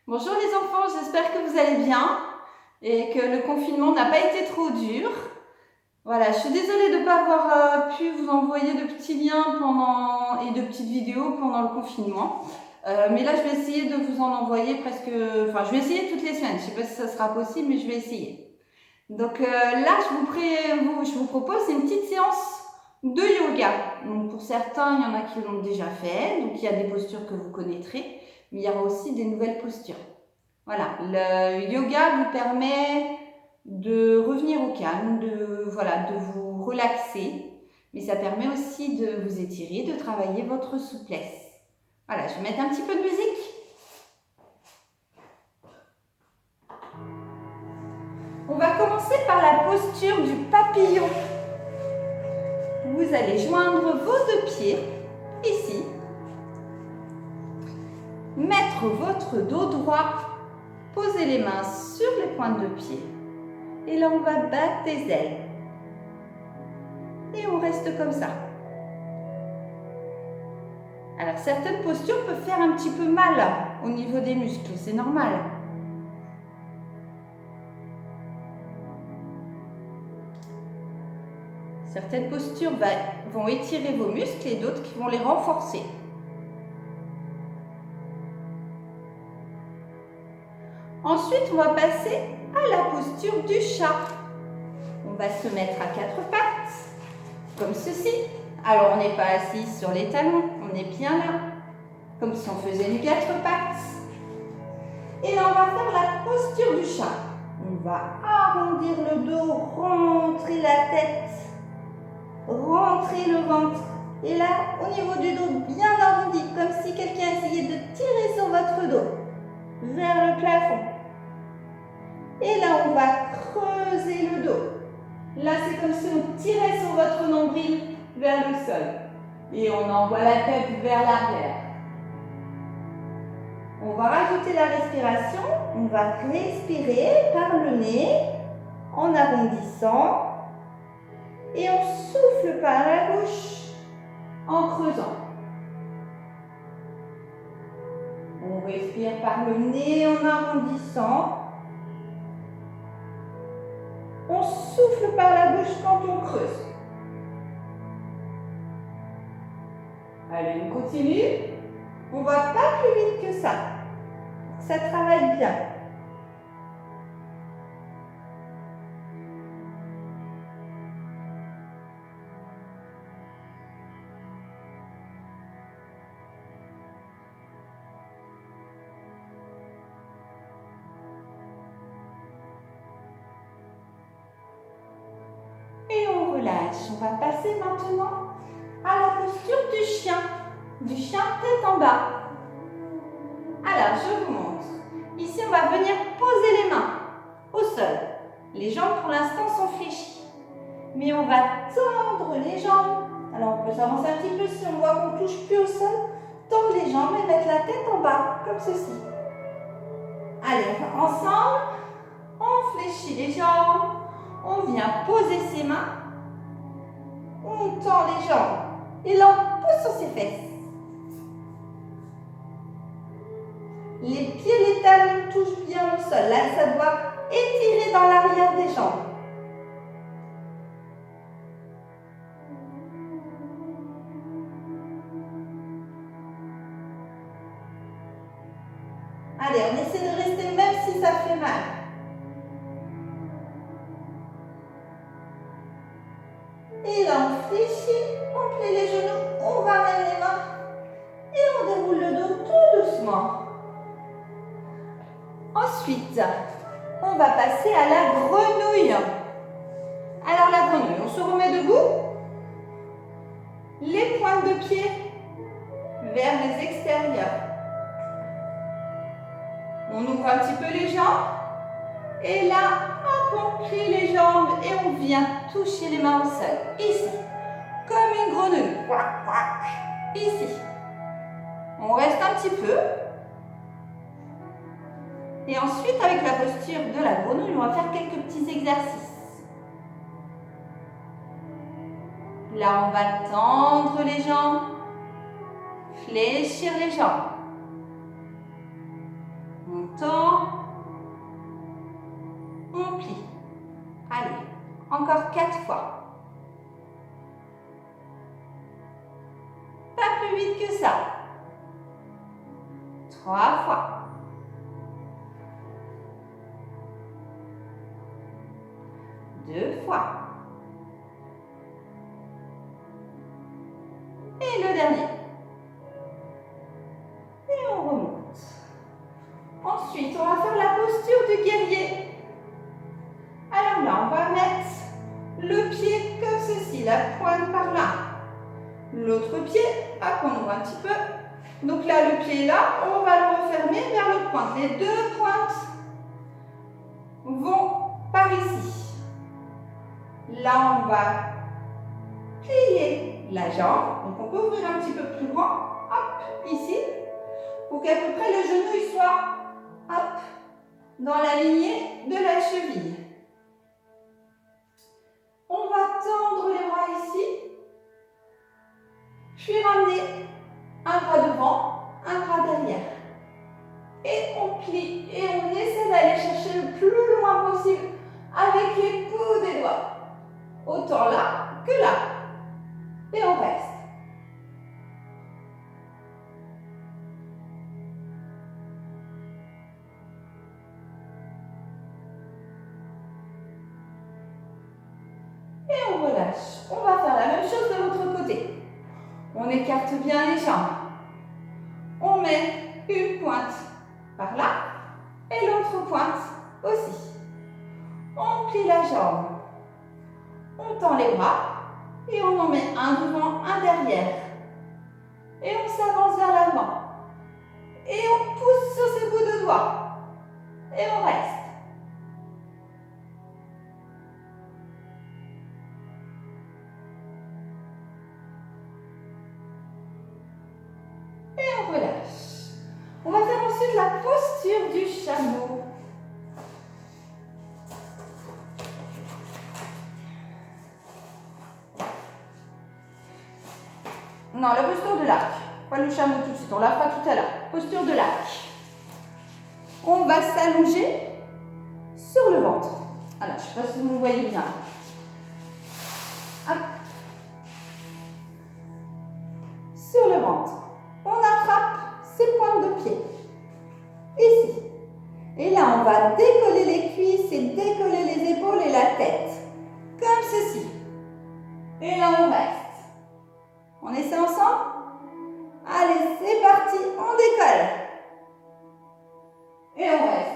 Bonjour les enfants, j'espère que vous allez bien et que le confinement n'a pas été trop dur. Voilà, je suis désolée de ne pas avoir pu vous envoyer de petits liens et de petites vidéos pendant le confinement. Mais là, je vais essayer de vous en envoyer je vais essayer toutes les semaines. Je ne sais pas si ça sera possible, mais je vais essayer. Donc là, je vous propose une petite séance de yoga. Donc pour certains, il y en a qui l'ont déjà fait. Donc il y a des postures que vous connaîtrez, mais il y aura aussi des nouvelles postures. Voilà, le yoga vous permet de revenir au calme, de vous relaxer, mais ça permet aussi de vous étirer, de travailler votre souplesse. Voilà, je vais mettre un petit peu de musique. On va commencer par la posture du papillon. Vous allez joindre vos deux pieds ici, mettre votre dos droit, poser les mains sur les pointes de pied et là on va battre des ailes. Et on reste comme ça. Alors certaines postures peuvent faire un petit peu mal au niveau des muscles, c'est normal. Certaines postures vont étirer vos muscles et d'autres qui vont les renforcer. Ensuite, on va passer à la posture du chat. On va se mettre à quatre pattes, comme ceci. Alors, on n'est pas assis sur les talons, on est bien là, comme si on faisait une quatre pattes. Et là, on va faire la posture du chat. On va arrondir le dos, rentrer la tête, rentrer le ventre. Et là, au niveau du dos, bien arrondi, comme si quelqu'un essayait de tirer sur votre dos, vers le plafond. Et là, on va creuser le dos. Là, c'est comme si on tirait sur votre nombril vers le sol. Et on envoie la tête vers l'arrière. On va rajouter la respiration. On va respirer par le nez en arrondissant. Et on souffle par la bouche en creusant. On respire par le nez en arrondissant. On souffle par la bouche quand on creuse. Allez, on continue. On ne va pas plus vite que ça. Ça travaille bien. Et on relâche. On va passer maintenant à la posture du chien tête en bas. Alors, je vous montre. Ici, on va venir poser les mains au sol. Les jambes, pour l'instant, sont fléchies. Mais on va tendre les jambes. Alors, on peut s'avancer un petit peu si on voit qu'on ne touche plus au sol. Tendre les jambes et mettre la tête en bas, comme ceci. Allez, on va ensemble. On fléchit les jambes. On vient poser ses mains. On tend les jambes. Et là, on pousse sur ses fesses. Les pieds, les talons touchent bien au sol. Là, ça doit étirer dans l'arrière des jambes. Allez, on essaie de rester même si ça fait mal. Et là, on fléchit, on plie les genoux, on ramène les mains et on déroule le dos tout doucement. Ensuite, on va passer à la grenouille. Alors la grenouille, on se remet debout. Les pointes de pied vers les extérieurs. On ouvre un petit peu les jambes. Et là, hop, on plie les jambes et on vient toucher les mains au sol. Ici, comme une grenouille. Ici. On reste un petit peu. Et ensuite, avec la posture de la grenouille, on va faire quelques petits exercices. Là, on va tendre les jambes, fléchir les jambes. On tend. On plie. Allez, encore 4 fois. Pas plus vite que ça. 3 fois. 2 fois. Et le dernier. Et on remonte. Ensuite, on va faire la posture du guerrier. Alors là, on va mettre le pied comme ceci, la pointe par là. L'autre pied, hop, on ouvre un petit peu. Donc là, le pied est là, on va le refermer vers l'autre pointe. Les deux pointes vont par ici. Là, on va plier la jambe. Donc on peut ouvrir un petit peu plus grand, hop, ici, pour qu'à peu près le genou il soit, hop, dans la lignée de la cheville. On va tendre les bras ici, puis ramener un bras devant, un bras derrière. Et on plie et on essaie d'aller chercher le plus loin possible avec les coups des doigts. Autant là que là. Et on reste. Et on relâche. On va faire la même chose de l'autre côté. On écarte bien les jambes. On met une pointe par là et l'autre pointe aussi. On plie la jambe. On tend les bras et on en met un devant, un derrière. Et on s'avance vers l'avant. Et on pousse sur ses bouts de doigts. Et on reste. Et on relâche. On va faire ensuite la posture du chameau. Non, la posture de l'arc. Pas le chameau tout de suite, on la fera tout à l'heure. Posture de l'arc. On va s'allonger sur le ventre. Alors, je ne sais pas si vous me voyez bien. Hop. Sur le ventre. On attrape ses pointes de pied. Ici. Et là, on va décoller les cuisses et décoller les épaules et la tête. Comme ceci. Et là, on reste. On essaie ensemble? Allez, c'est parti, on décolle. Et on reste.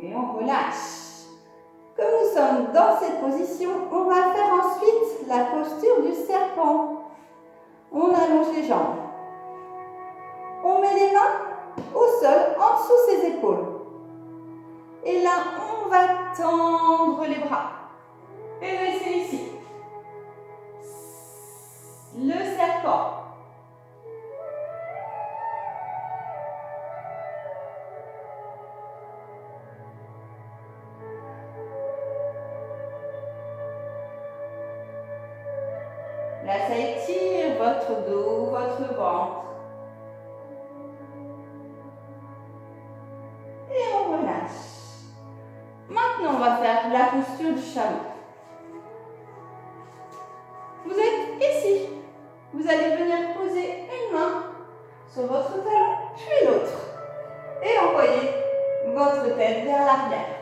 Et on relâche. Comme nous sommes dans cette position, on va faire ensuite la posture du serpent. On allonge les jambes. On met les mains au sol, en dessous ses épaules. Et là, on va tendre les bras. Et rester ici. Le serpent. Là, ça étire votre dos, votre ventre. Et on relâche. Maintenant, on va faire la posture du chameau. Vous êtes ici. Vous allez venir poser une main sur votre talon, puis l'autre. Et envoyer votre tête vers l'arrière.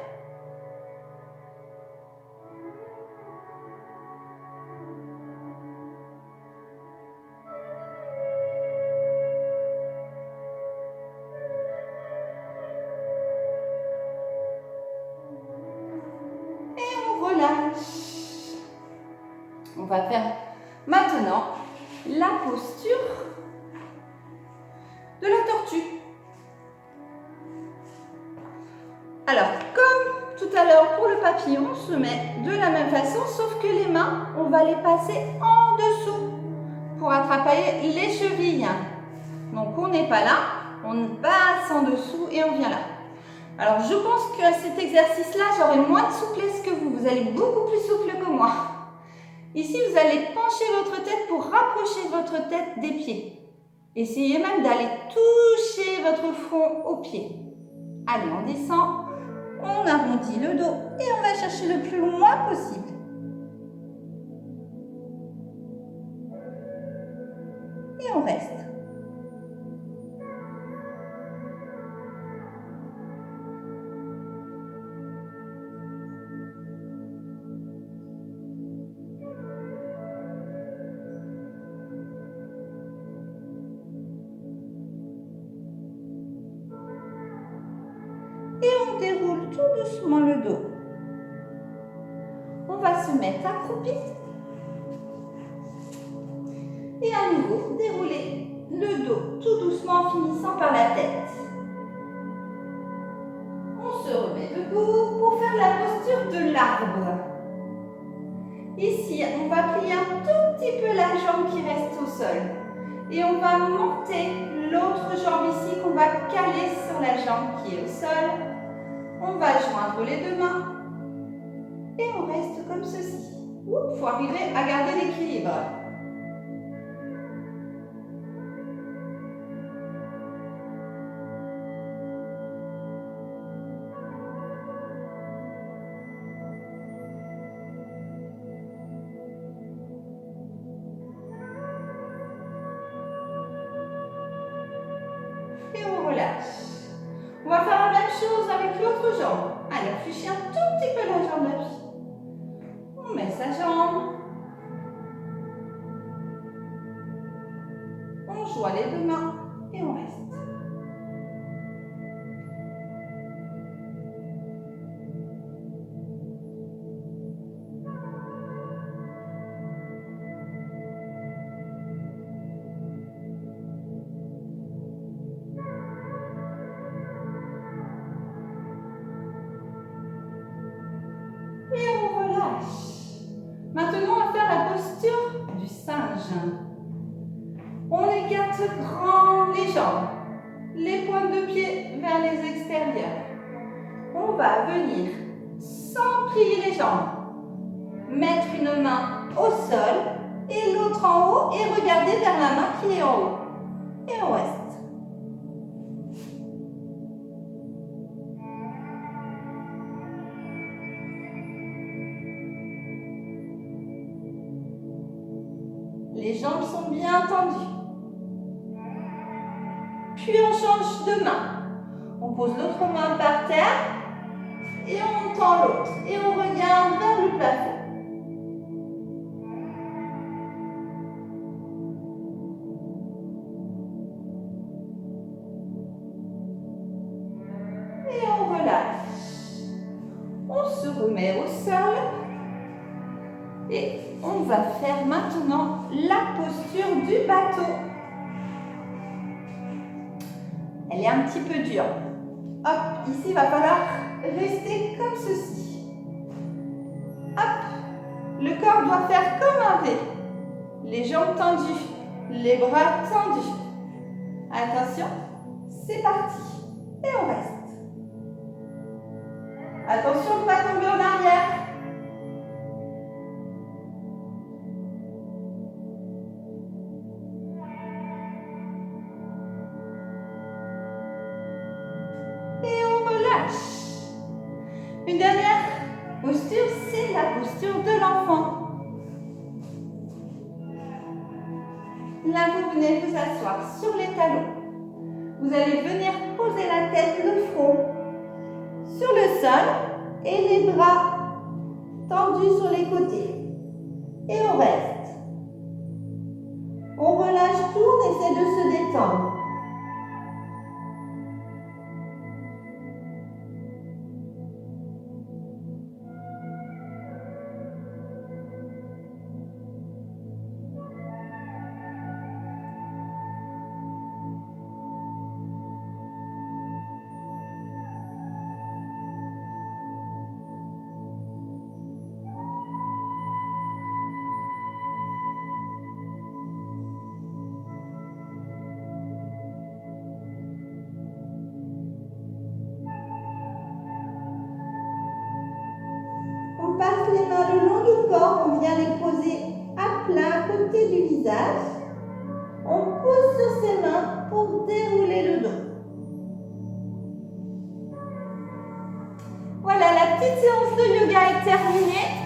On va faire maintenant la posture de la tortue. Alors, comme tout à l'heure pour le papillon, on se met de la même façon, sauf que les mains, on va les passer en dessous pour attraper les chevilles. Donc, on n'est pas là, on passe en dessous et on vient là. Alors, je pense qu'à cet exercice-là, j'aurai moins de souplesse que vous. Vous allez beaucoup plus souple que moi. Ici, vous allez pencher votre tête pour rapprocher votre tête des pieds. Essayez même d'aller toucher votre front aux pieds. Allez, on descend, on arrondit le dos et on va chercher le plus loin possible. Et on reste. Et on déroule tout doucement le dos. On va se mettre accroupi. Et à nouveau, dérouler le dos tout doucement en finissant par la tête. On se remet debout pour faire la posture de l'arbre. Ici, on va plier un tout petit peu la jambe qui reste au sol. Et on va monter l'autre jambe ici qu'on va caler sur la jambe qui est au sol. On va joindre les deux mains. Et on reste comme ceci. Il faut arriver à garder l'équilibre. Et on relâche. On va faire la même chose avec l'autre jambe. Allez, on fléchit un tout petit peu la jambe d'appui. On met sa jambe. On joint les deux mains et on reste. Et on relâche. Maintenant, on va faire la posture du singe. On écarte grand les jambes, les pointes de pied vers les extérieurs. On va venir sans plier les jambes, mettre une main au sol et l'autre en haut et regarder vers la main qui est en haut. Et on reste. Les jambes sont bien tendues. Puis on change de main. On pose l'autre main par terre et on tend l'autre. Et on regarde vers le plafond. Et on relâche. On se remet au sol. Et on va faire maintenant la posture du bateau. Elle est un petit peu dure. Hop, ici, il va falloir rester comme ceci. Hop, le corps doit faire comme un V. Les jambes tendues, les bras tendus. Attention, c'est parti. Et on reste. Attention de ne pas tomber en arrière. Une dernière posture, c'est la posture de l'enfant. Là, vous venez vous asseoir sur les talons. Vous allez venir poser la tête, le front sur le sol et les bras tendus sur les côtés. Et on reste. On relâche tout, on essaie de se détendre. le long du corps, on vient les poser à plat à côté du visage. On pose sur ses mains pour dérouler le dos. Voilà, la petite séance de yoga est terminée.